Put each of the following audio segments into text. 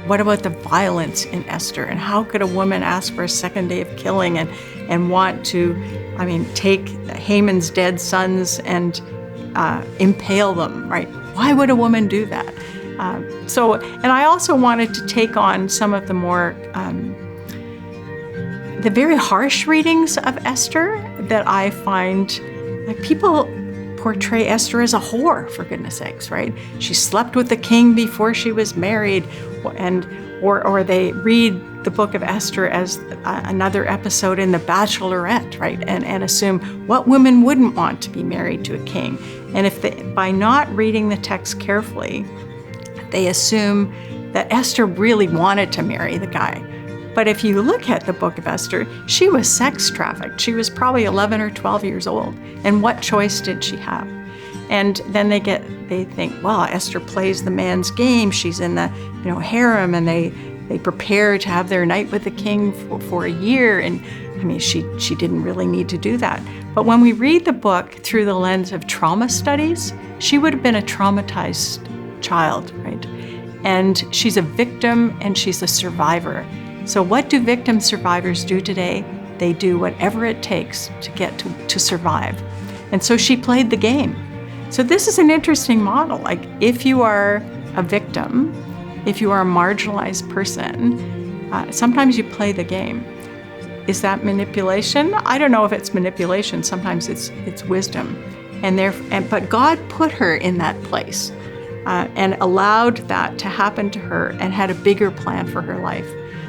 what about the violence in Esther? And how could a woman ask for a second day of killing and want to, take Haman's dead sons and impale them, right? Why would a woman do that? And I also wanted to take on some of the more, the very harsh readings of Esther that I find, like, people portray Esther as a whore, for goodness sakes, right? She slept with the king before she was married, or they read the book of Esther as another episode in The Bachelorette, right? And assume what woman wouldn't want to be married to a king. And by not reading the text carefully, they assume that Esther really wanted to marry the guy. But if you look at the book of Esther, she was sex trafficked. She was probably 11 or 12 years old. And what choice did she have? And then they think, well, Esther plays the man's game. She's in the harem, and they prepare to have their night with the king for a year. And she didn't really need to do that. But when we read the book through the lens of trauma studies, she would have been a traumatized child, right? And she's a victim and she's a survivor. So what do victim survivors do today? They do whatever it takes to get to survive. And so she played the game. So this is an interesting model. Like, if you are a victim, if you are a marginalized person, sometimes you play the game. Is that manipulation? I don't know if it's manipulation. Sometimes it's wisdom. But God put her in that place and allowed that to happen to her and had a bigger plan for her life.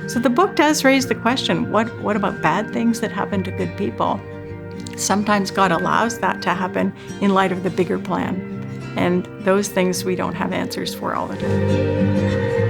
So the book does raise the question, what about bad things that happen to good people? Sometimes God allows that to happen in light of the bigger plan. And those things we don't have answers for all the time.